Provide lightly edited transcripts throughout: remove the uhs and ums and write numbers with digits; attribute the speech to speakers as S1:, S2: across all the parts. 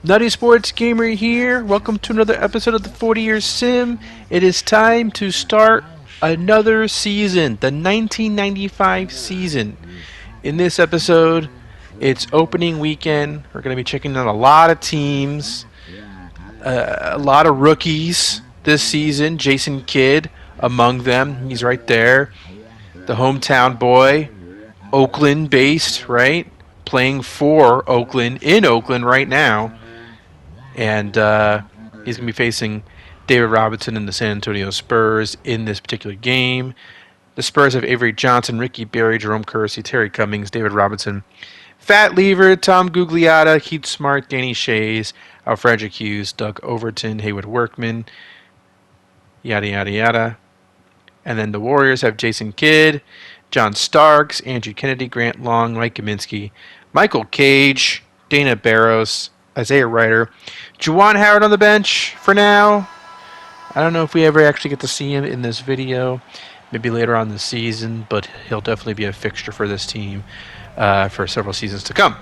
S1: Nutty Sports Gamer here. Welcome to another episode of the 40-Year Sim. It is time to start another season, the 1995 season. In this episode, it's opening weekend. We're going to be checking out a lot of teams, a lot of rookies this season. Jason Kidd among them. He's right there. The hometown boy, Oakland based, right? Playing for Oakland, in Oakland right now. And he's going to be facing David Robinson and the San Antonio Spurs in this particular game. The Spurs have Avery Johnson, Ricky Berry, Jerome Kersey, Terry Cummings, David Robinson, Fat Lever, Tom Gugliotta, Keith Smart, Danny Shays, Alfredrick Hughes, Doug Overton, Haywood Workman, yada, yada, yada. And then the Warriors have Jason Kidd, John Starks, Andrew Kennedy, Grant Long, Mike Kaminsky, Michael Cage, Dana Barros, Isaiah Ryder, Juwan Howard on the bench for now. I don't know if we ever actually get to see him in this video. Maybe later on this season, but he'll definitely be a fixture for this team for several seasons to come.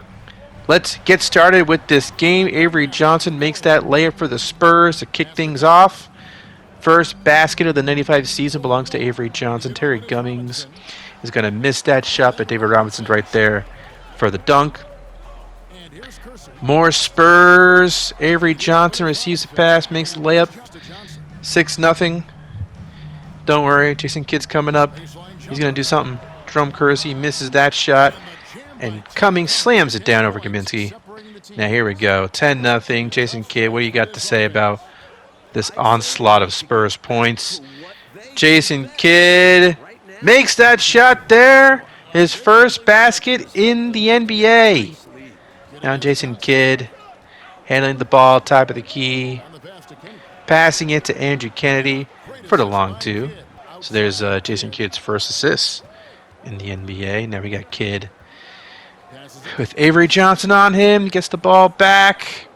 S1: Let's get started with this game. Avery Johnson makes that layup for the Spurs to kick things off. First basket of the 95 season belongs to Avery Johnson. Terry Cummings is going to miss that shot, but David Robinson's right there for the dunk. More Spurs. Avery Johnson receives the pass, makes the layup. 6-0. Don't worry, Jason Kidd's coming up. He's going to do something. Jerome Kersey misses that shot, and Cummings slams it down over Kaminsky. Now here we go, 10-0. Jason Kidd, what do you got to say about this onslaught of Spurs points? Jason Kidd makes that shot there. His first basket in the NBA. Now Jason Kidd handling the ball, top of the key, passing it to Andrew Kennedy for the long two. So there's Jason Kidd's first assist in the NBA. Now we got Kidd with Avery Johnson on him. He gets the ball back.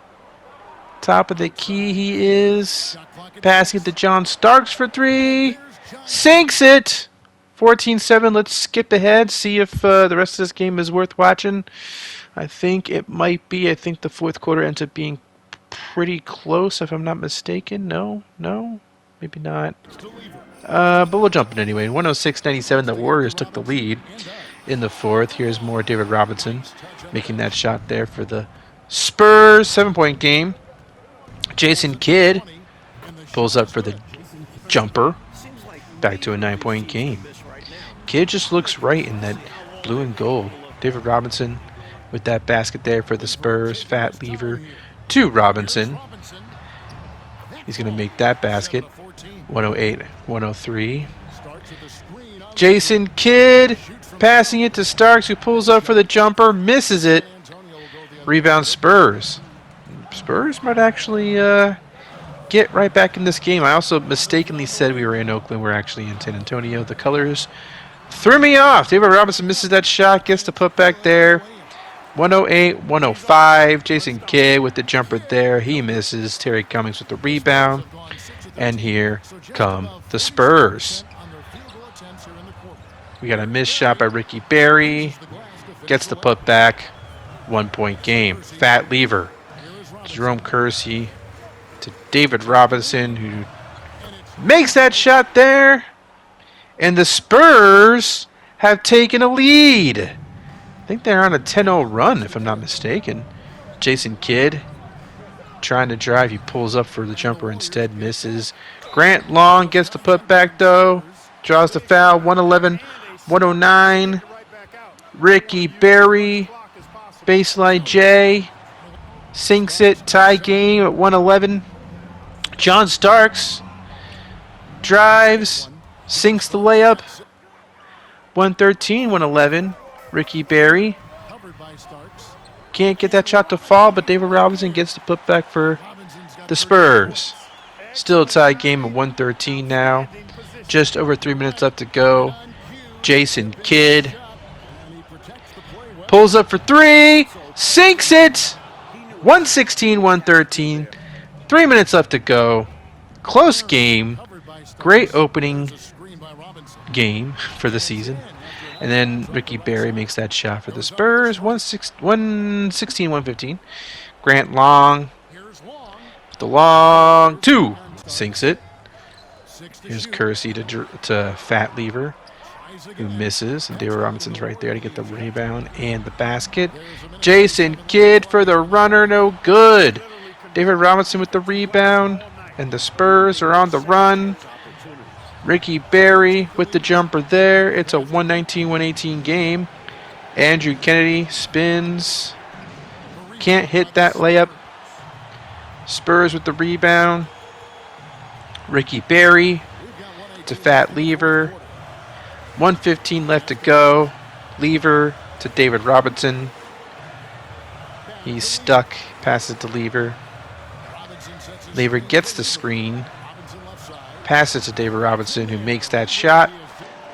S1: Top of the key he is. Passing it to John Starks for three. Sinks it. 14-7. Let's skip ahead. See if the rest of this game is worth watching. I think it might be. I think the fourth quarter ends up being pretty close, if I'm not mistaken. No, maybe not. But we'll jump in anyway. 106-97, the Warriors took the lead in the fourth. Here's more David Robinson making that shot there for the Spurs. 7-point game. Jason Kidd pulls up for the jumper. Back to a 9-point game. Kidd just looks right in that blue and gold. David Robinson with that basket there for the Spurs. Fat lever to Robinson. He's going to make that basket. 108-103. Jason Kidd passing it to Starks, who pulls up for the jumper. Misses it. Rebound Spurs. Spurs might actually get right back in this game. I also mistakenly said we were in Oakland. We're actually in San Antonio. The colors threw me off. David Robinson misses that shot. Gets the putback there. 108-105. Jason Kidd with the jumper there. He misses. Terry Cummings with the rebound. And here come the Spurs. We got a missed shot by Ricky Berry. Gets the putback. 1-point game. Fat lever. Jerome Kersey to David Robinson, who makes that shot there. And the Spurs have taken a lead. I think they're on a 10-0 run, if I'm not mistaken. Jason Kidd trying to drive. He pulls up for the jumper instead, misses. Grant Long gets the putback, though. Draws the foul. 111-109. Ricky Berry. Baseline J. Sinks it. Tie game at 111. John Starks drives. Sinks the layup. 113-111. Ricky Berry can't get that shot to fall, but David Robinson gets the putback for the Spurs. Still a tie game at 113 now. Just over 3 minutes left to go. Jason Kidd pulls up for three. Sinks it. 116-113. 3 minutes left to go. Close game. Great opening game for the season. And then Ricky Berry makes that shot for the Spurs. 116-115. Grant long. The long 2. Sinks it. Here's Kersey to Fat Lever, who misses. And David Robinson's right there to get the rebound and the basket. Jason Kidd for the runner, no good. David Robinson with the rebound. And the Spurs are on the run. Ricky Berry with the jumper there. It's a 119-118 game. Andrew Kennedy spins. Can't hit that layup. Spurs with the rebound. Ricky Berry to Fat Lever. 1:15 left to go. Lever to David Robinson. He's stuck. Passes to Lever. Lever gets the screen. Passes to David Robinson, who makes that shot.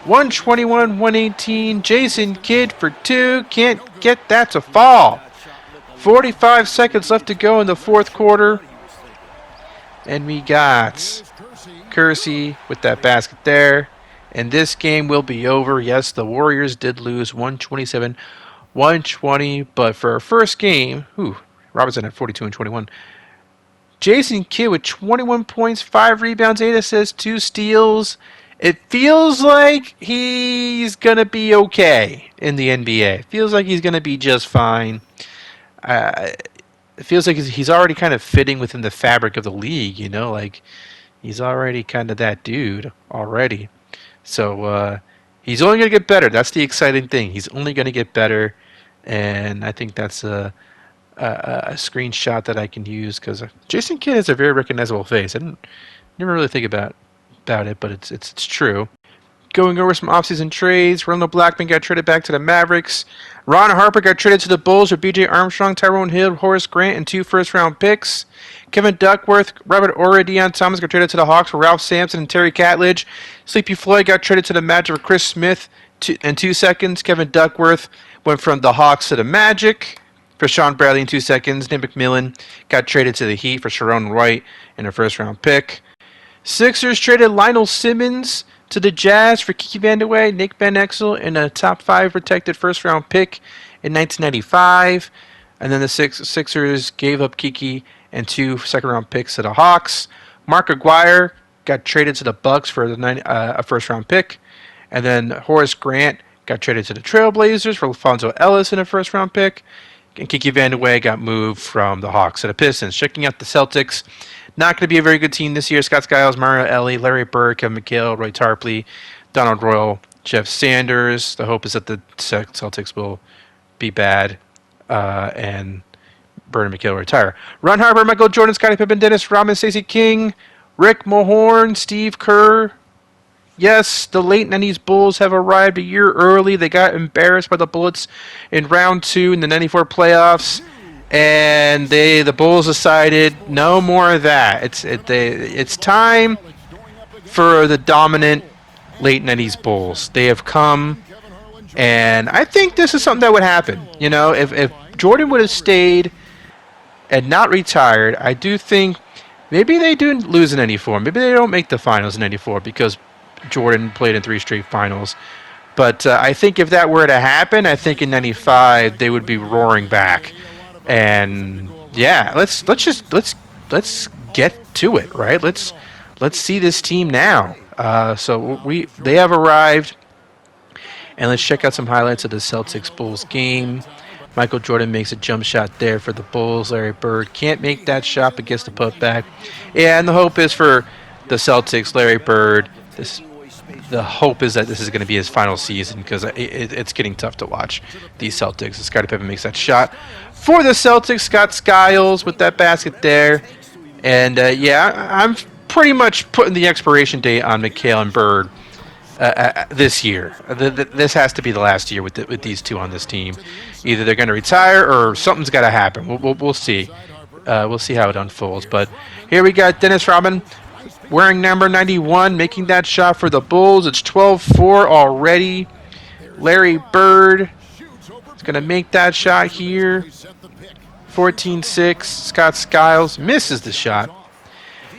S1: 121-118. Jason Kidd for 2. Can't get that to fall. 45 seconds left to go in the fourth quarter. And we got Kersey with that basket there. And this game will be over. Yes, the Warriors did lose 127-120. But for our first game, Robinson had 42 and 21. Jason Kidd with 21 points, 5 rebounds, 8 assists, 2 steals. It feels like he's going to be okay in the NBA. It feels like he's going to be just fine. It feels like he's already kind of fitting within the fabric of the league, you know? Like, he's already kind of that dude already. So he's only going to get better. That's the exciting thing. He's only going to get better. And I think that's a screenshot that I can use because Jason Kidd has a very recognizable face. I never really think about it, but it's true. Going over some offseason trades, Ronald Blackman got traded back to the Mavericks. Ron Harper got traded to the Bulls for B.J. Armstrong, Tyrone Hill, Horace Grant, and 2 first-round picks. Kevin Duckworth, Robert Ory, Deion Thomas got traded to the Hawks for Ralph Sampson and Terry Catledge. Sleepy Floyd got traded to the Magic for Chris Smith and 2 seconds. Kevin Duckworth went from the Hawks to the Magic for Sean Bradley in 2 seconds. Nick McMillan got traded to the Heat for Sharon White and a first-round pick. Sixers traded Lionel Simmons to the Jazz for Kiki Vandeweghe, Nick Van Exel, and a top 5 protected first-round pick in 1995. And then the Sixers gave up Kiki and 2 second-round picks to the Hawks. Mark Aguirre got traded to the Bucks for a first-round pick. And then Horace Grant got traded to the Trailblazers for Alfonso Ellis and a first-round pick. And Kiki Vandeweghe got moved from the Hawks to the Pistons. Checking out the Celtics. Not going to be a very good team this year. Scott Skiles, Mario Elie, Larry Bird, Kevin McHale, Roy Tarpley, Donald Royal, Jeff Sanders. The hope is that the Celtics will be bad and Bird and McHale retire. Ron Harper, Michael Jordan, Scottie Pippen, Dennis Rodman, Stacey King, Rick Mahorn, Steve Kerr. Yes, the late 90s Bulls have arrived a year early. They got embarrassed by the Bullets in round 2 in the 94 playoffs. And the Bulls decided no more of that. It's time for the dominant late 90s Bulls. They have come, and I think this is something that would happen. You know, if Jordan would have stayed and not retired, I do think maybe they do lose in 94. Maybe they don't make the finals in 94 because Jordan played in 3 straight finals. But I think if that were to happen, I think in 95 they would be roaring back. And yeah, let's get to it, right? Let's see this team now. So they have arrived, and let's check out some highlights of the Celtics Bulls game. Michael Jordan makes a jump shot there for the Bulls. Larry Bird can't make that shot but gets the putback. Yeah, and the hope is for the Celtics, Larry Bird. The hope is that this is going to be his final season because it's getting tough to watch these Celtics. Scottie Pippen makes that shot for the Celtics. Scott Skiles with that basket there. And, I'm pretty much putting the expiration date on McHale and Bird this year. This has to be the last year with these two on this team. Either they're going to retire or something's got to happen. We'll see. We'll see how it unfolds. But here we got Dennis Rodman wearing number 91, making that shot for the Bulls. It's 12-4 already. Larry Bird is going to make that shot here. 14-6. Scott Skiles misses the shot.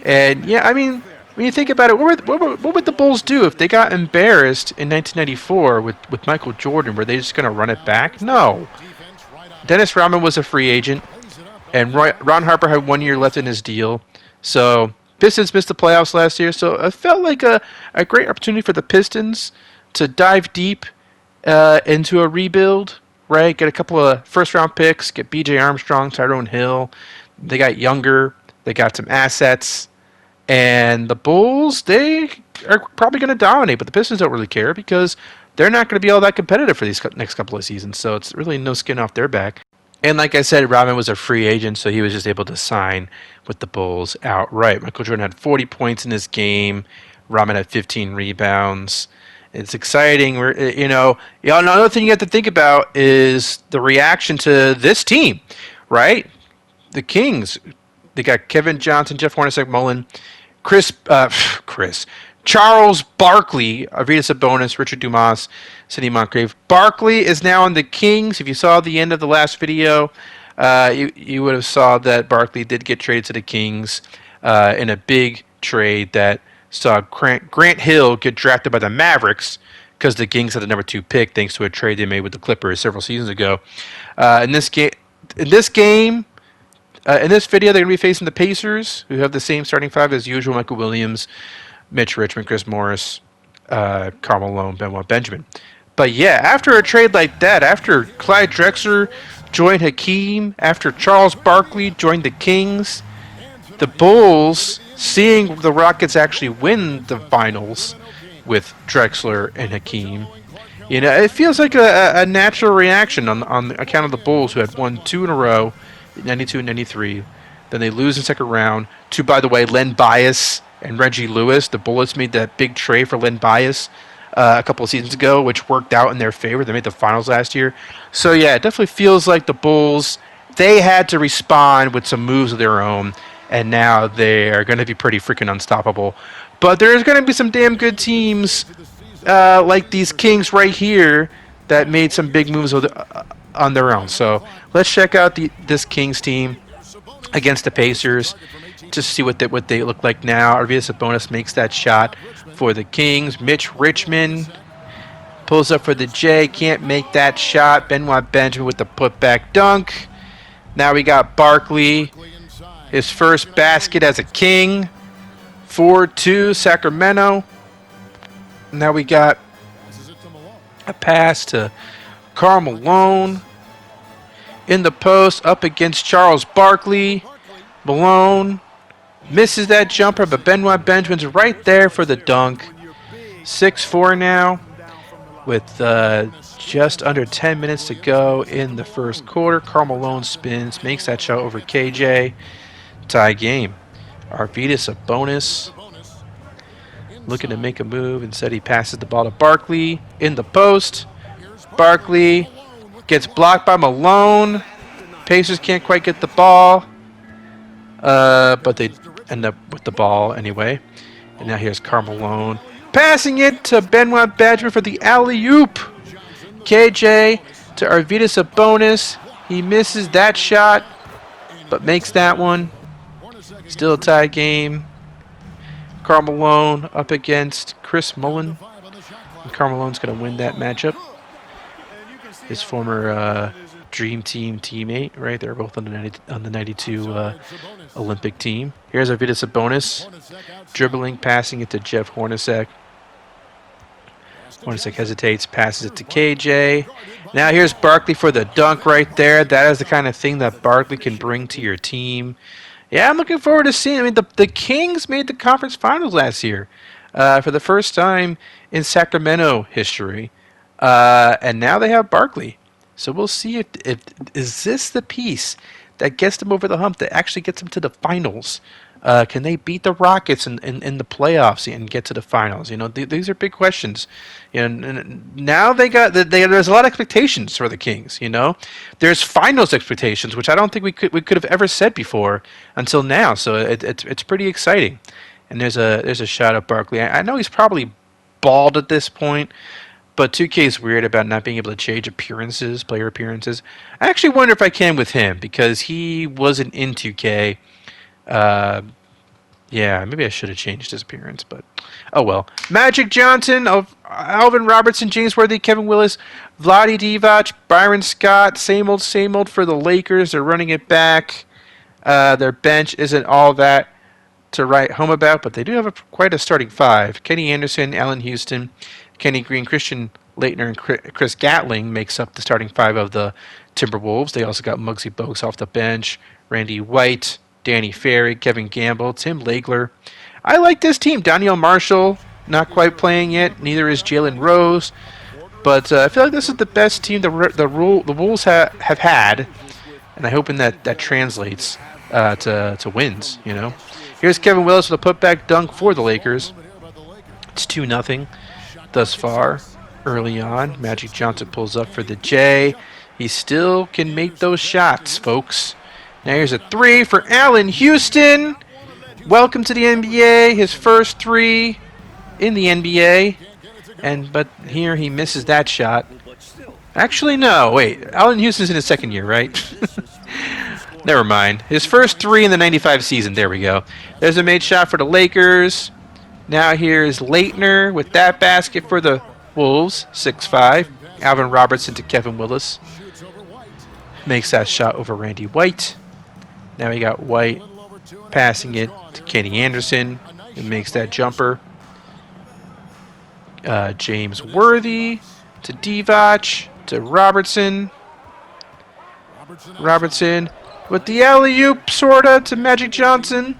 S1: And, yeah, I mean, when you think about it, what would the Bulls do if they got embarrassed in 1994 with Michael Jordan? Were they just going to run it back? No. Dennis Rodman was a free agent. And Ron Harper had 1 year left in his deal. So Pistons missed the playoffs last year. So it felt like a great opportunity for the Pistons to dive deep into a rebuild, right? Get a couple of first-round picks, get B.J. Armstrong, Tyrone Hill. They got younger. They got some assets. And the Bulls, they are probably going to dominate, but the Pistons don't really care because they're not going to be all that competitive for these next couple of seasons. So it's really no skin off their back. And like I said, Rodman was a free agent, so he was just able to sign with the Bulls outright. Michael Jordan had 40 points in this game. Rodman had 15 rebounds. It's exciting. Another thing you have to think about is the reaction to this team, right? The Kings, they got Kevin Johnson, Jeff Hornacek, Mullen, Charles Barkley, Arvydas Sabonis, Richard Dumas, Sidney Moncrief. Barkley is now on the Kings. If you saw the end of the last video, you would have saw that Barkley did get traded to the Kings in a big trade that saw Grant Hill get drafted by the Mavericks because the Kings had the number 2 pick thanks to a trade they made with the Clippers several seasons ago. In this video, they're going to be facing the Pacers, who have the same starting five as usual: Michael Williams, Mitch Richmond, Chris Morris, Karl Malone, Benoit Benjamin. But yeah, after a trade like that, after Clyde Drexler joined Hakeem, after Charles Barkley joined the Kings, the Bulls, seeing the Rockets actually win the finals with Drexler and Hakeem, it feels like a natural reaction on account of the Bulls, who had won 2 in a row, 92 and 93. Then they lose in the second round to, by the way, Len Bias and Reggie Lewis. The Bullets made that big trade for Len Bias a couple of seasons ago, which worked out in their favor. They made the finals last year. So yeah, it definitely feels like the Bulls, they had to respond with some moves of their own, and now they are going to be pretty freaking unstoppable. But there's going to be some damn good teams like these Kings right here that made some big moves on their own. So let's check out this Kings team against the Pacers, just see what they look like now. Arvydas Sabonis makes that shot for the Kings. Mitch Richmond pulls up for the J, can't make that shot. Benoit Benjamin with the putback dunk. Now we got Barkley, his first basket as a King. 4-2 Sacramento. Now we got a pass to Karl Malone in the post up against Charles Barkley. Malone misses that jumper, but Benoit Benjamin's right there for the dunk. 6-4 now with just under 10 minutes to go in the first quarter. Karl Malone spins, makes that shot over KJ. Tie game. Arvydas Sabonis looking to make a move. Instead, he passes the ball to Barkley in the post. Barkley gets blocked by Malone. Pacers can't quite get the ball, but they end up with the ball anyway. And now here's Karl Malone passing it to Benoit Benjamin for the alley-oop. KJ to Arvydas Sabonis. He misses that shot, but makes that one. Still a tie game. Karl Malone up against Chris Mullen. And Karl Malone's going to win that matchup. His former Dream Team teammate, right? They're both on the 92 Olympic team. Here's Arvydas Sabonis. Dribbling, passing it to Jeff Hornacek. Hornacek hesitates, passes it to KJ. Now here's Barkley for the dunk right there. That is the kind of thing that Barkley can bring to your team. Yeah, I'm looking forward to seeing. I mean, the Kings made the conference finals last year for the first time in Sacramento history, and now they have Barkley. So we'll see if is this the piece that gets them over the hump, that actually gets them to the finals. Can they beat the Rockets in the playoffs and get to the finals? These are big questions. And now there's a lot of expectations for the Kings. There's finals expectations, which I don't think we could have ever said before until now. So it's pretty exciting. And there's a shot at Barkley. I know he's probably bald at this point, but 2K is weird about not being able to change player appearances. I actually wonder if I can with him, because he wasn't in 2K. Yeah, maybe I should have changed his appearance, but oh well. Magic Johnson, Alvin Robertson, James Worthy, Kevin Willis, Vlade Divac, Byron Scott, same old for the Lakers. They're running it back. Their bench isn't all that to write home about, but they do have quite a starting five. Kenny Anderson, Allen Houston, Kenny Green, Christian Leitner, and Chris Gatling makes up the starting five of the Timberwolves. They also got Muggsy Bogues off the bench, Randy White, Danny Ferry, Kevin Gamble, Tim Legler. I like this team. Daniel Marshall, not quite playing yet. Neither is Jalen Rose. But I feel like this is the best team the Wolves have had, and I'm hoping that translates to wins. You know, here's Kevin Willis with a putback dunk for the Lakers. It's 2-0 thus far. Early on, Magic Johnson pulls up for the J. He still can make those shots, folks. Now here's a three for Allen Houston. Welcome to the NBA. His first three in the NBA. But here he misses that shot. Actually, no. Wait. Allen Houston's in his second year, right? Never mind. His first three in the 95 season. There we go. There's a made shot for the Lakers. Now here's Leitner with that basket for the Wolves. 6-5. Alvin Robertson to Kevin Willis. Makes that shot over Randy White. Now we got White passing it to Kenny Anderson. It makes that jumper. James Worthy to Divac to Robertson. Robertson with the alley-oop, sorta, to Magic Johnson.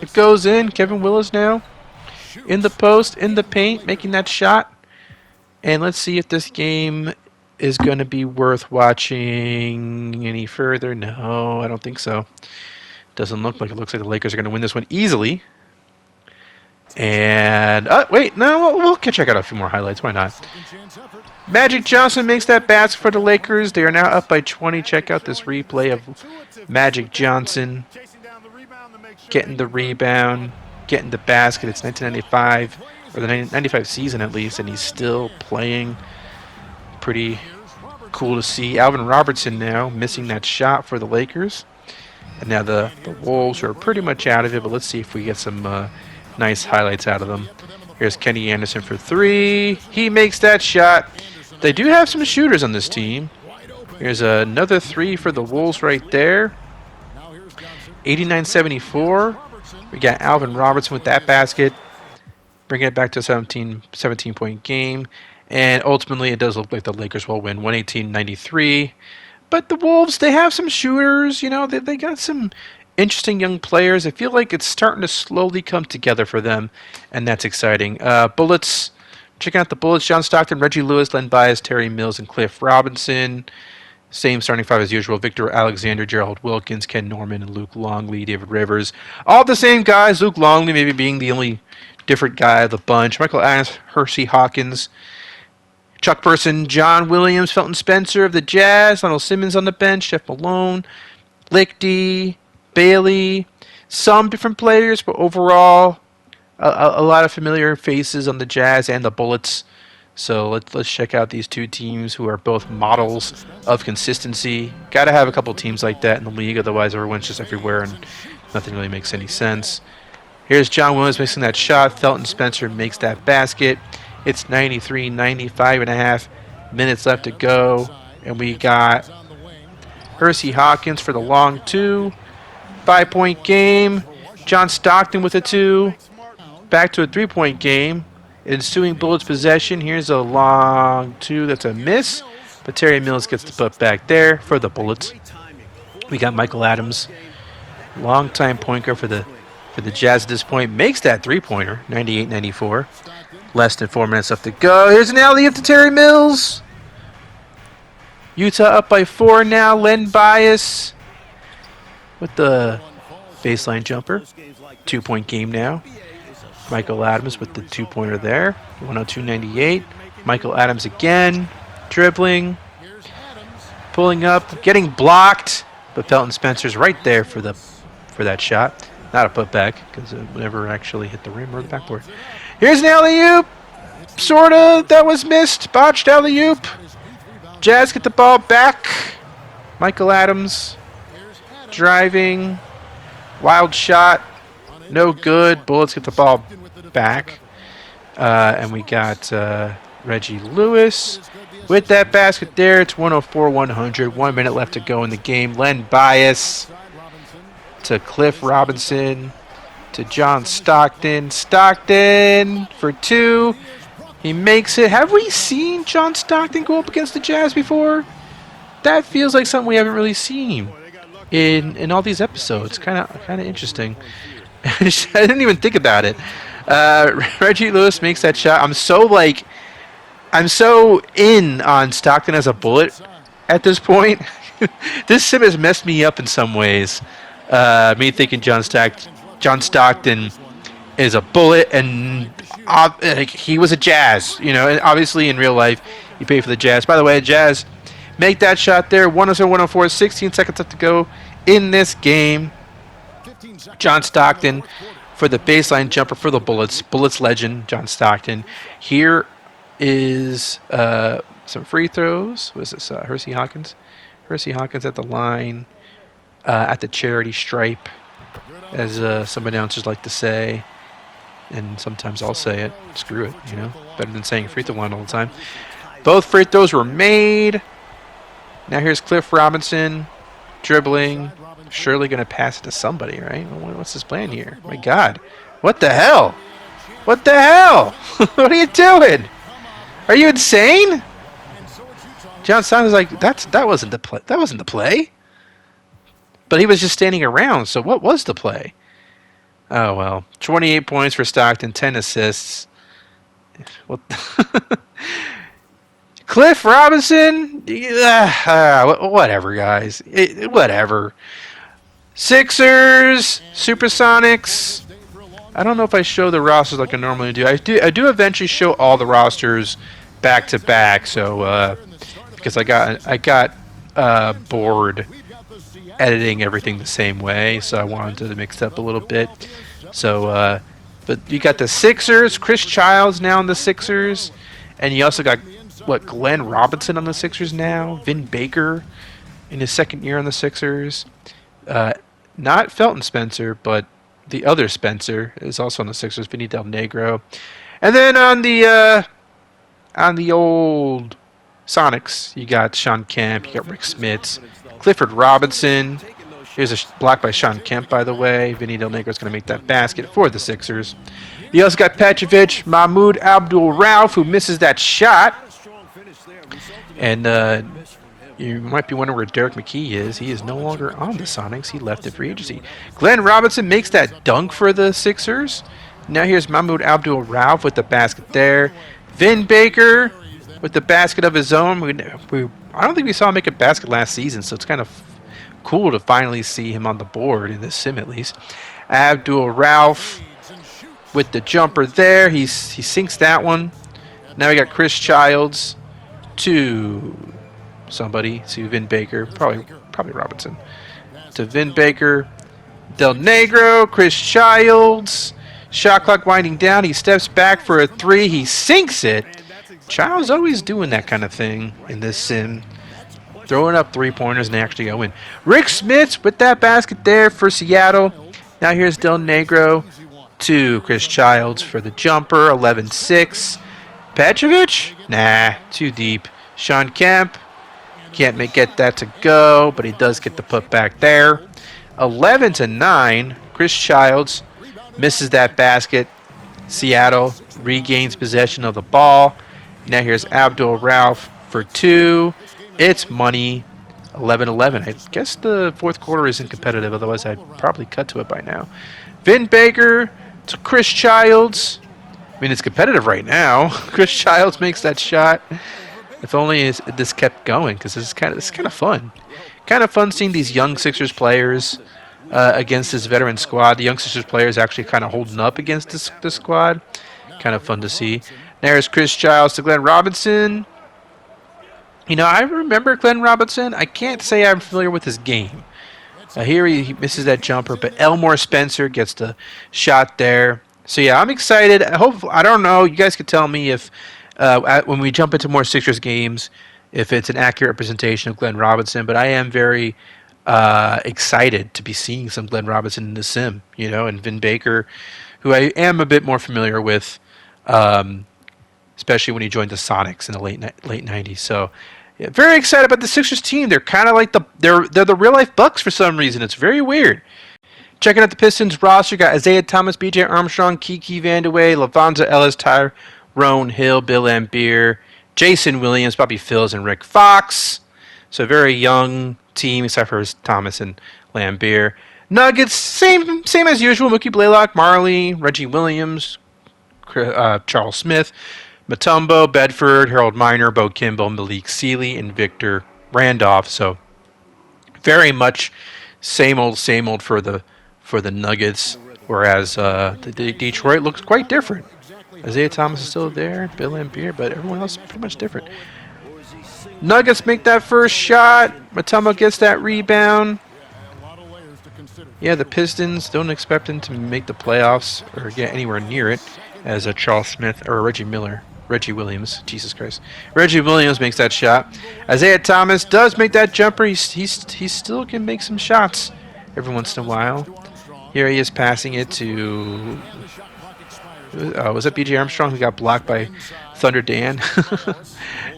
S1: It goes in. Kevin Willis now in the post, in the paint, making that shot. And let's see if this game is going to be worth watching any further. No, I don't think so. Doesn't look like it. Looks like the Lakers are going to win this one easily. And, wait, no, we'll check out a few more highlights. Why not? Magic Johnson makes that basket for the Lakers. They are now up by 20. Check out this replay of Magic Johnson getting the rebound, getting the basket. It's 1995, or the 95 season at least, and he's still playing. Pretty cool to see. Alvin Robertson now missing that shot for the Lakers. And now the Wolves are pretty much out of it, but let's see if we get some nice highlights out of them. Here's Kenny Anderson for three. He makes that shot. They do have some shooters on this team. Here's another three for the Wolves right there. 89-74. We got Alvin Robertson with that basket. Bringing it back to a 17-point game. And ultimately, it does look like the Lakers will win 118-93. But the Wolves, they have some shooters. You know, they got some interesting young players. I feel like it's starting to slowly come together for them, and that's exciting. Bullets, check out the Bullets. John Stockton, Reggie Lewis, Len Bias, Terry Mills, and Cliff Robinson. Same starting five as usual. Victor Alexander, Gerald Wilkins, Ken Norman, and Luke Longley, David Rivers. All the same guys. Luke Longley maybe being the only different guy of the bunch. Michael Adams, Hersey Hawkins, Chuck Person, John Williams, Felton Spencer of the Jazz, Lionel Simmons on the bench, Jeff Malone, Lichty, Bailey, some different players, but overall, a lot of familiar faces on the Jazz and the Bullets. So let's check out these two teams who are both models of consistency. Got to have a couple teams like that in the league, otherwise everyone's just everywhere and nothing really makes any sense. Here's John Williams missing that shot. Felton Spencer makes that basket. It's 95.5 minutes left to go, and we got Hersey Hawkins for the long two. 5-point game. John Stockton with a two. Back to a 3-point game. Ensuing Bullets possession. Here's a long two. That's a miss. But Terry Mills gets the put back there for the Bullets. We got Michael Adams, longtime point guard for the Jazz at this point. Makes that 3-pointer. 98-94. Less than 4 minutes left to go. Here's an alley-oop to Terry Mills. Utah up by 4 now. Len Bias with the baseline jumper. 2-point game now. Michael Adams with the 2-pointer there. 102-98. Michael Adams again. Dribbling. Pulling up. Getting blocked. But Felton Spencer's right there for that shot. Not a putback because it never actually hit the rim or the backboard. Here's an alley-oop. Sorta. That was missed. Botched alley-oop. Jazz get the ball back. Michael Adams driving. Wild shot. No good. Bullets get the ball back. And we got Reggie Lewis with that basket there. It's 104-100. 1 minute left to go in the game. Len Bias to Cliff Robinson to John Stockton. Stockton for 2. He makes it. Have we seen John Stockton go up against the Jazz before? That feels like something we haven't really seen in all these episodes. Kind of interesting. I didn't even think about it. Reggie Lewis makes that shot. I'm so in on Stockton as a bullet at this point. This sim has messed me up in some ways. Me thinking John Stockton is a bullet, and he was a Jazz, and obviously in real life he paid for the Jazz. By the way, Jazz make that shot there. 104, 16 seconds left to go in this game. John Stockton for the baseline jumper for the Bullets. Bullets legend, John Stockton. Here is some free throws. What is this? Hersey Hawkins. Hersey Hawkins at the line, at the charity stripe, as some announcers like to say. And sometimes I'll say it. Screw it, Better than saying free throw line all the time. Both free throws were made. Now here's Cliff Robinson dribbling. Surely going to pass it to somebody, right? What's his plan here? My God. What the hell? What the hell? What are you doing? Are you insane? John Stockton was like, that wasn't the play. That wasn't the play. But he was just standing around, so what was the play? Oh, well. 28 points for Stockton, 10 assists. What? Cliff Robinson? Whatever, guys. Whatever. Sixers, Supersonics. I don't know if I show the rosters like I normally do. I do eventually show all the rosters back to back. So because I got bored editing everything the same way, so I wanted to mix it up a little bit. So, but you got the Sixers. Chris Childs now in the Sixers, and you also got Glenn Robinson on the Sixers now. Vin Baker in his second year on the Sixers. Not Felton Spencer, but the other Spencer is also on the Sixers. Vinny Del Negro, and then on the old Sonics, you got Sean Kemp, you got Rick Smits, Clifford Robinson. Here's a block by Sean Kemp, by the way. Vinny Del Negro is going to make that basket for the Sixers. You also got Petrovic, Mahmoud Abdul-Rauf, who misses that shot. And you might be wondering where Derek McKee is. He is no longer on the Sonics. He left at free agency. Glenn Robinson makes that dunk for the Sixers. Now here's Mahmoud Abdul-Rauf with the basket there. Vin Baker with the basket of his own. I don't think we saw him make a basket last season, so it's kind of cool to finally see him on the board, in this sim at least. Abdul-Rauf with the jumper there. He sinks that one. Now we got Chris Childs to somebody, to Vin Baker, probably Robinson. To Vin Baker, Del Negro, Chris Childs. Shot clock winding down. He steps back for a 3. He sinks it. Childs always doing that kind of thing in this sim. Throwing up 3-pointers and actually go in. Rick Smits with that basket there for Seattle. Now here's Del Negro to Chris Childs for the jumper. 11-6. Petrovic? Nah, too deep. Sean Kemp can't get that to go, but he does get the putback there. 11-9. Chris Childs misses that basket. Seattle regains possession of the ball. Now here's Abdul-Rauf for 2. It's money. 11-11. I guess the fourth quarter isn't competitive, otherwise I'd probably cut to it by now. Vin Baker to Chris Childs. I mean, it's competitive right now. Chris Childs makes that shot. If only this kept going, because it's kind of fun. Kind of fun seeing these young Sixers players against this veteran squad. The young Sixers players actually kind of holding up against this squad. Kind of fun to see. There's Chris Childs to Glenn Robinson. I remember Glenn Robinson. I can't say I'm familiar with his game. Here he misses that jumper, but Elmore Spencer gets the shot there. So yeah, I'm excited. I don't know. You guys could tell me if when we jump into more Sixers games, if it's an accurate representation of Glenn Robinson. But I am very excited to be seeing some Glenn Robinson in the sim. And Vin Baker, who I am a bit more familiar with, especially when he joined the Sonics in the late 90s. So yeah, very excited about the Sixers team. They're kind of like they're the real life Bucks for some reason. It's very weird. Checking out the Pistons roster, you got Isaiah Thomas, B.J. Armstrong, Kiki Vandeweghe, LaVonza Ellis, Tyrone Hill, Bill Laimbeer, Jason Williams, Bobby Phills, and Rick Fox. So a very young team, except for Thomas and Laimbeer. Nuggets, same as usual. Mookie Blaylock, Marley, Reggie Williams, Charles Smith, Mutombo, Bedford, Harold Miner, Bo Kimball, Malik Sealy, and Victor Randolph. So very much same old for the Nuggets, whereas the Detroit looks quite different. Isaiah Thomas is still there, Bill Laimbeer, but everyone else is pretty much different. Nuggets make that first shot. Mutombo gets that rebound. Yeah, the Pistons don't expect them to make the playoffs or get anywhere near it, as Charles Smith or Reggie Williams, Jesus Christ. Reggie Williams makes that shot. Isaiah Thomas does make that jumper. He still can make some shots every once in a while. Here he is passing it to... was that B.J. Armstrong who got blocked by Thunder Dan?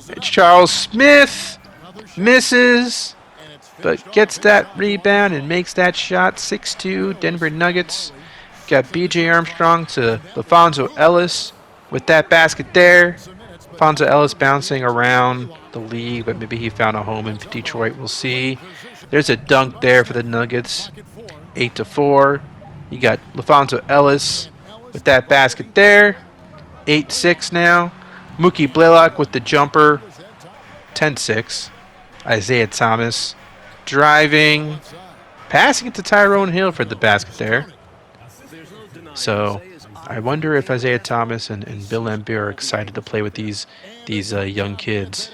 S1: It's Charles Smith. Misses. But gets that rebound and makes that shot. 6-2, Denver Nuggets. Got B.J. Armstrong to LaVonza Ellis with that basket there. LaVonza Ellis bouncing around the league, but maybe he found a home in Detroit. We'll see. There's a dunk there for the Nuggets. 8-4. You got LaVonza Ellis with that basket there. 8-6 now. Mookie Blaylock with the jumper. 10-6. Isaiah Thomas driving, passing it to Tyrone Hill for the basket there. So I wonder if Isaiah Thomas and Bill Laimbeer are excited to play with these young kids,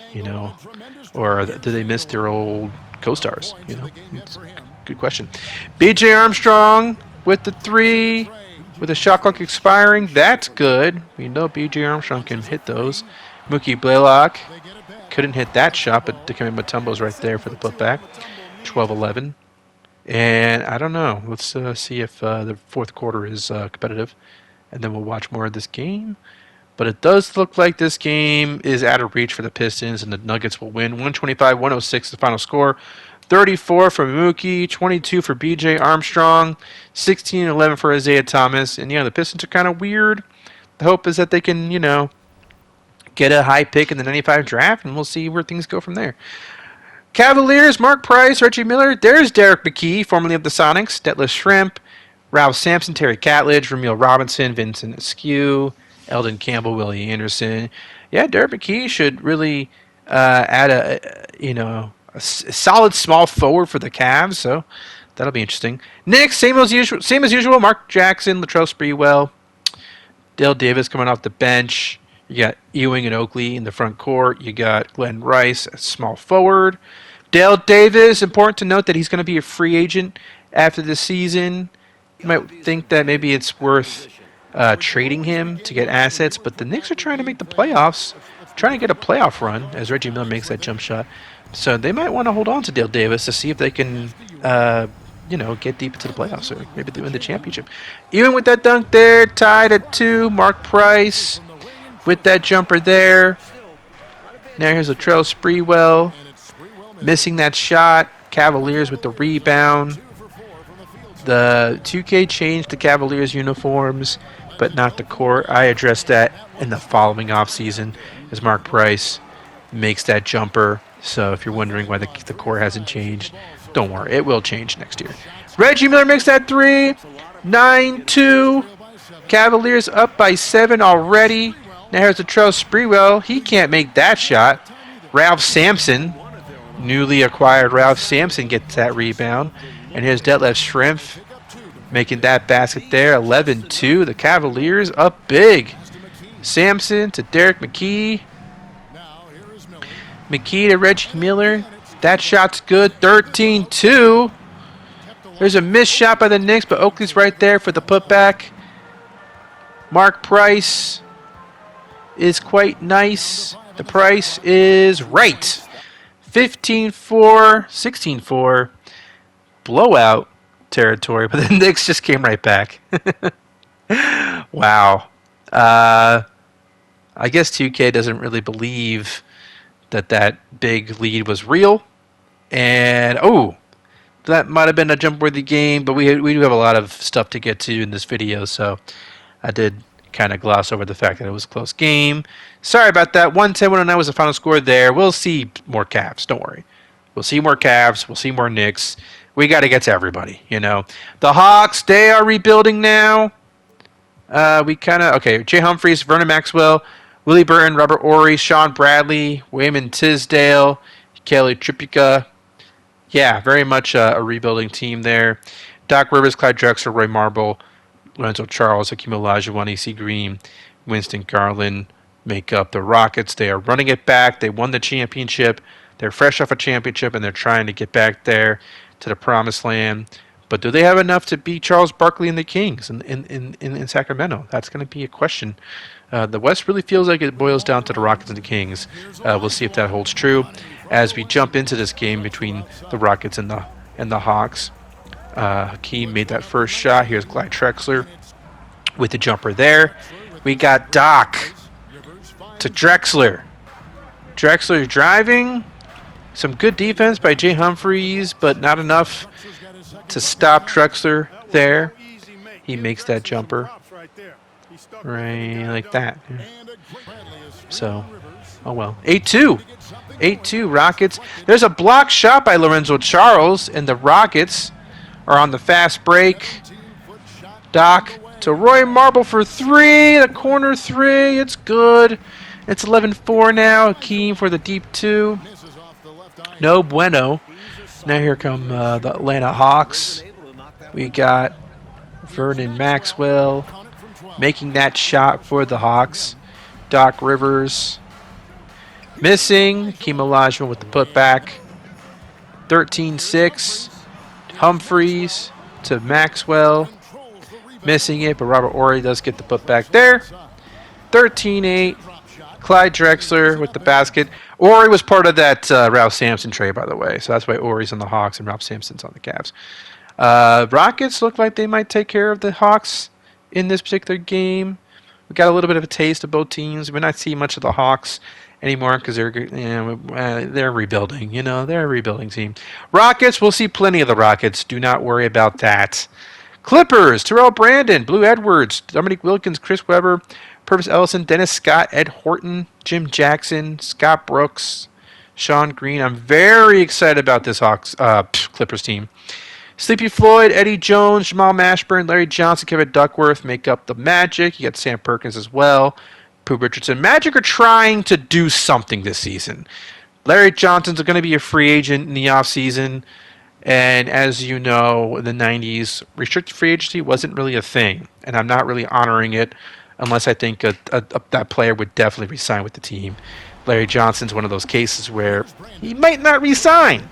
S1: or do they miss their old co-stars? It's a good question. B.J. Armstrong with the three, with the shot clock expiring. That's good. We know B.J. Armstrong can hit those. Mookie Blaylock couldn't hit that shot, but Dikembe Mutombo's right there for the putback. 12-11. And I don't know. Let's see if the fourth quarter is competitive. And then we'll watch more of this game. But it does look like this game is out of reach for the Pistons, and the Nuggets will win. 125-106 the final score. 34 for Mookie, 22 for B.J. Armstrong, 16-11 for Isaiah Thomas. And, the Pistons are kind of weird. The hope is that they can, get a high pick in the 95 draft, and we'll see where things go from there. Cavaliers, Mark Price, Reggie Miller. There's Derek McKee, formerly of the Sonics. Detlef Schrempf, Ralph Sampson, Terry Catledge, Ramil Robinson, Vincent Askew, Eldon Campbell, Willie Anderson. Yeah, Derek McKee should really add a solid small forward for the Cavs, so that'll be interesting. Knicks, same as usual. Mark Jackson, Latrell Sprewell, Dale Davis coming off the bench. You got Ewing and Oakley in the front court. You got Glenn Rice, a small forward. Dale Davis, important to note that he's going to be a free agent after the season. You might think that maybe it's worth trading him to get assets, but the Knicks are trying to make the playoffs, trying to get a playoff run as Reggie Miller makes that jump shot. So they might want to hold on to Dale Davis to see if they can, get deep into the playoffs or maybe they win the championship. Ewing with that dunk there, tied at 2. Mark Price with that jumper there. Now here's Latrell Sprewell missing that shot. Cavaliers with the rebound. The 2K changed the Cavaliers uniforms, but not the court. I addressed that in the following offseason as Mark Price makes that jumper. So if you're wondering why the court hasn't changed, don't worry. It will change next year. Reggie Miller makes that 3. 9-2. Cavaliers up by 7 already. Now here's Latrell Sprewell. He can't make that shot. Ralph Sampson, newly acquired Ralph Sampson, gets that rebound. And here's Detlef Schrempf making that basket there. 11-2. The Cavaliers up big. Sampson to Derek McKee. McKee to Reggie Miller. That shot's good. 13-2. There's a missed shot by the Knicks, but Oakley's right there for the putback. Mark Price is quite nice. The price is right. 15-4, 16-4. Blowout territory, but the Knicks just came right back. Wow. I guess 2K doesn't really believe that big lead was real. And, that might have been a jump-worthy game, but we do have a lot of stuff to get to in this video, so I did kind of gloss over the fact that it was a close game. Sorry about that. 110-109 was the final score there. We'll see more Cavs. Don't worry. We'll see more Cavs. We'll see more Knicks. We got to get to everybody, you know. The Hawks, they are rebuilding now. Okay, Jay Humphries, Vernon Maxwell, Willie Burton, Robert Ory, Sean Bradley, Wayman Tisdale, Kelly Tripica. Yeah, very much a rebuilding team there. Doc Rivers, Clyde Drexler, Roy Marble, Lorenzo Charles, Hakeem Olajuwon, E.C. Green, Winston Garland make up the Rockets. They are running it back. They won the championship. They're fresh off a championship, and they're trying to get back there to the promised land. But do they have enough to beat Charles Barkley and the Kings in Sacramento? That's going to be a question. The West really feels like it boils down to the Rockets and the Kings. We'll see if that holds true as we jump into this game between the Rockets and the Hawks. Hakeem made that first shot. Here's Clyde Drexler with the jumper there. We got Doc to Drexler. Drexler driving. Some good defense by Jay Humphries, but not enough to stop Drexler there. He makes that jumper right like that. Yeah. So, oh well. 8-2. 8-2 Rockets. There's a block shot by Lorenzo Charles, and the Rockets are on the fast break. Doc to Roy Marble for three. The corner three. It's good. It's 11-4 now. Hakeem for the deep two. No bueno. Now here come the Atlanta Hawks. We got Vernon Maxwell making that shot for the Hawks. Doc Rivers missing. Hakeem Olajuwon with the putback. 13-6. Humphries to Maxwell. Missing it, but Robert Ory does get the putback there. 13-8. Clyde Drexler with the basket. Ory was part of that Ralph Sampson trade, by the way. So that's why Ory's on the Hawks and Ralph Sampson's on the Cavs. Rockets look like they might take care of the Hawks in this particular game. We got a little bit of a taste of both teams. We're not seeing much of the Hawks anymore because they're rebuilding. You know, they're a rebuilding team. Rockets, we'll see plenty of the Rockets. Do not worry about that. Clippers, Terrell Brandon, Blue Edwards, Dominique Wilkins, Chris Webber, Purvis Ellison, Dennis Scott, Ed Horton, Jim Jackson, Scott Brooks, Sean Green. I'm very excited about this Clippers team. Sleepy Floyd, Eddie Jones, Jamal Mashburn, Larry Johnson, Kevin Duckworth make up the Magic. You got Sam Perkins as well. Pooh Richardson. Magic are trying to do something this season. Larry Johnson's going to be a free agent in the offseason. And as you know, in the 90s, restricted free agency wasn't really a thing. And I'm not really honoring it unless I think that player would definitely resign with the team. Larry Johnson's one of those cases where he might not resign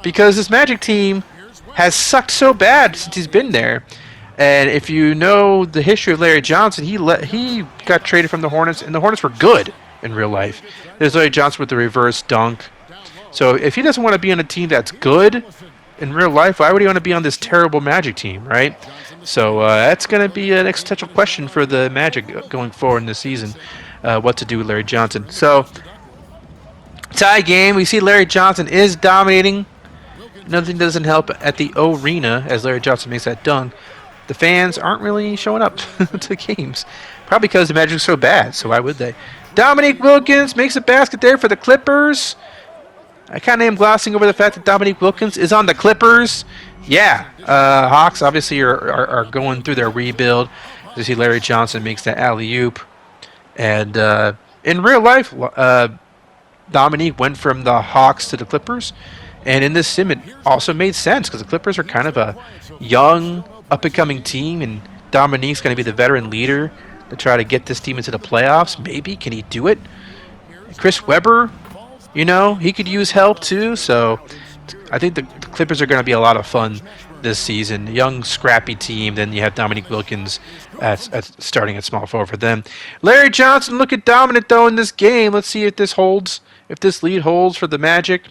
S1: because this Magic team has sucked so bad since he's been there. And if you know the history of Larry Johnson, he got traded from the Hornets, and the Hornets were good in real life. There's Larry Johnson with the reverse dunk. So if he doesn't want to be on a team that's good in real life, why would he want to be on this terrible Magic team, right? So that's going to be an existential question for the Magic going forward in this season, what to do with Larry Johnson. So, tie game. We see Larry Johnson is dominating. Another thing that doesn't help at the arena as Larry Johnson makes that dunk. The fans aren't really showing up to games. Probably because the Magic are so bad, so why would they? Dominique Wilkins makes a basket there for the Clippers. I kind of am glossing over the fact that Dominique Wilkins is on the Clippers. Yeah, Hawks obviously are going through their rebuild. You see Larry Johnson makes that alley-oop. And in real life, Dominique went from the Hawks to the Clippers. And in this sim, it also made sense because the Clippers are kind of a young, up-and-coming team. And Dominique's going to be the veteran leader to try to get this team into the playoffs. Maybe. Can he do it? Chris Webber, you know, he could use help too. So I think the Clippers are going to be a lot of fun this season. Young, scrappy team. Then you have Dominique Wilkins starting at small forward for them. Larry Johnson looking dominant, though, in this game. Let's see if this holds, if this lead holds for the Magic.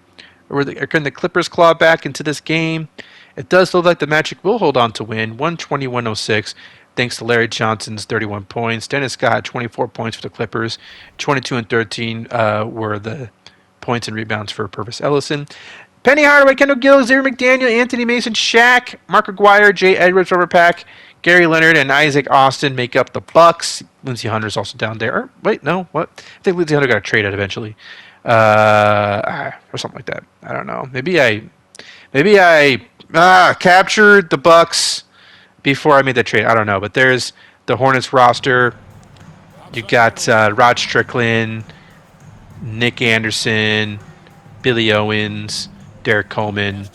S1: Or can the Clippers claw back into this game? It does look like the Magic will hold on to win, 121-106, thanks to Larry Johnson's 31 points. Dennis Scott had 24 points for the Clippers. 22 and 13 were the points and rebounds for Purvis Ellison. Penny Hardaway, Kendall Gill, Xavier McDaniel, Anthony Mason, Shaq, Mark Aguirre, Jay Edwards, Robert Pack, Gary Leonard, and Isaac Austin make up the Bucks. Lindsey Hunter's also down there. Wait, no, what? I think Lindsey Hunter got traded eventually, or something like that. I don't know. Maybe I captured the Bucks before I made the trade. I don't know. But there's the Hornets roster. You got Rod Strickland, Nick Anderson, Billy Owens, Derek Coleman,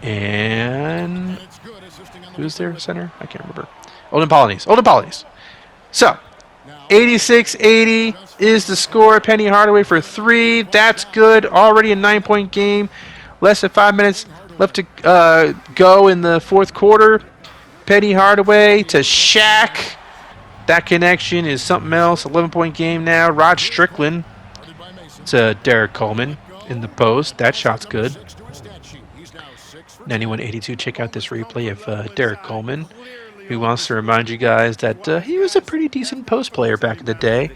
S1: and who's their center? I can't remember. Olden Polynice. So, 86-80 is the score. Penny Hardaway for 3. That's good. Already a 9-point game. Less than 5 minutes left to go in the fourth quarter. Penny Hardaway to Shaq. That connection is something else. 11-point game now. Rod Strickland to Derek Coleman in the post. That shot's good. 91-82. Check out this replay of Derek Coleman, who wants to remind you guys that he was a pretty decent post player back in the day.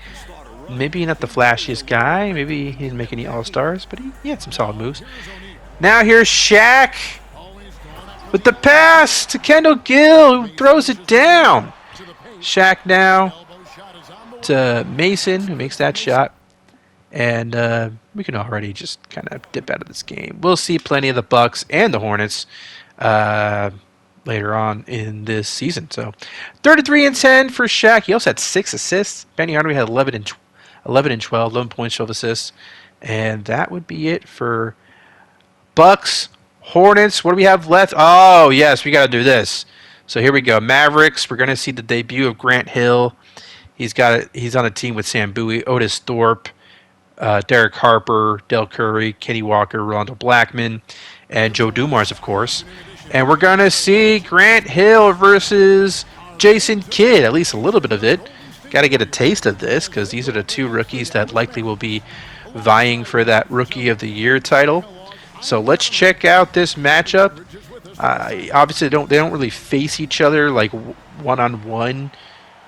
S1: Maybe not the flashiest guy. Maybe he didn't make any All-Stars, but he had some solid moves. Now here's Shaq with the pass to Kendall Gill, who throws it down. Shaq now to Mason, who makes that shot. And we can already just kind of dip out of this game. We'll see plenty of the Bucks and the Hornets later on in this season. So 33-10 for Shaq. He also had 6 assists. Penny Hardaway had 11 and 12, 11 points, 12 assists. And that would be it for Bucks, Hornets. What do we have left? Oh, yes, we got to do this. So here we go. Mavericks. We're going to see the debut of Grant Hill. He's on a team with Sam Bowie, Otis Thorpe, Derek Harper, Del Curry, Kenny Walker, Rolando Blackman, and Joe Dumars, of course. And we're going to see Grant Hill versus Jason Kidd, at least a little bit of it. Got to get a taste of this because these are the two rookies that likely will be vying for that Rookie of the Year title. So let's check out this matchup. Obviously, they don't really face each other like one-on-one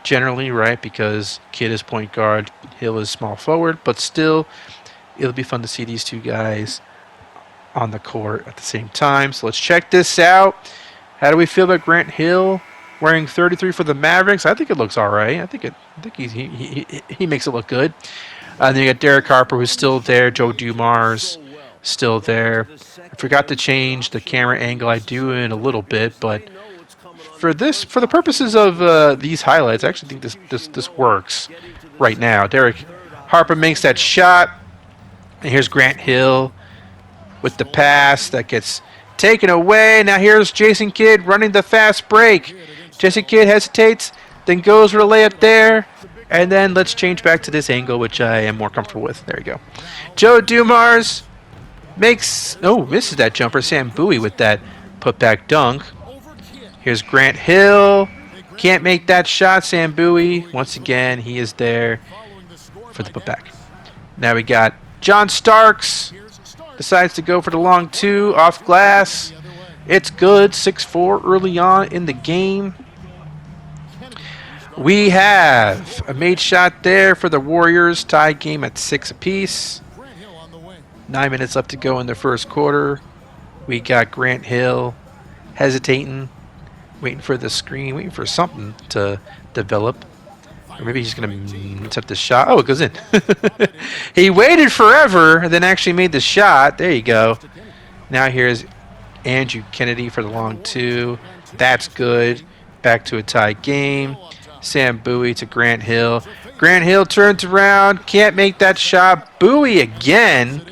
S1: generally, right? Because Kidd is point guard, Hill is small forward, but still, it'll be fun to see these two guys on the court at the same time. So let's check this out. How do we feel about Grant Hill wearing 33 for the Mavericks? I think it looks all right. I think he makes it look good. And then you got Derek Harper, who's still there. Joe Dumars still there. I forgot to change the camera angle. I do in a little bit, but for the purposes of these highlights, I actually think this works right now. Derek Harper makes that shot, and here's Grant Hill with the pass that gets taken away. Now here's Jason Kidd running the fast break. Jason Kidd hesitates, then goes for the layup there, and then let's change back to this angle, which I am more comfortable with. There you go. Joe Dumars misses that jumper. Sam Bowie with that putback dunk. Here's Grant Hill. Can't make that shot. Sam Bowie, once again, he is there for the putback. Now we got John Starks. Decides to go for the long 2 off glass. It's good. 6-4 early on in the game. We have a made shot there for the Warriors. Tie game at 6 apiece. 9 minutes left to go in the first quarter. We got Grant Hill hesitating, waiting for the screen, waiting for something to develop. Or maybe he's going to attempt the shot. Oh, it goes in. He waited forever and then actually made the shot. There you go. Now here's Andrew Kennedy for the long 2. That's good. Back to a tie game. Sam Bowie to Grant Hill. Grant Hill turns around. Can't make that shot. Bowie again.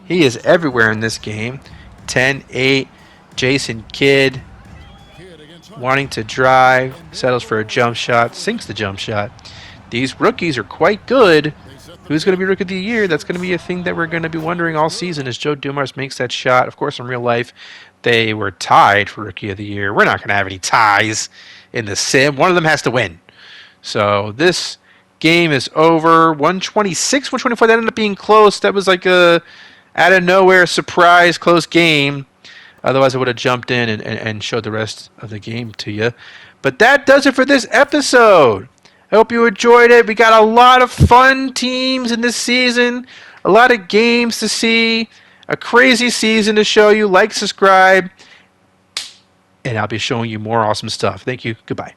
S1: He is everywhere in this game. 10-8. Jason Kidd wanting to drive. Settles for a jump shot. Sinks the jump shot. These rookies are quite good. Who's going to be Rookie of the Year? That's going to be a thing that we're going to be wondering all season as Joe Dumars makes that shot. Of course, in real life, they were tied for Rookie of the Year. We're not going to have any ties in the sim. One of them has to win. So this game is over. 126, 124. That ended up being close. That was like a out of nowhere surprise close game. Otherwise, I would have jumped in and showed the rest of the game to you. But that does it for this episode. I hope you enjoyed it. We got a lot of fun teams in this season. A lot of games to see. a crazy season to show you. Like, subscribe, and I'll be showing you more awesome stuff. Thank you. Goodbye.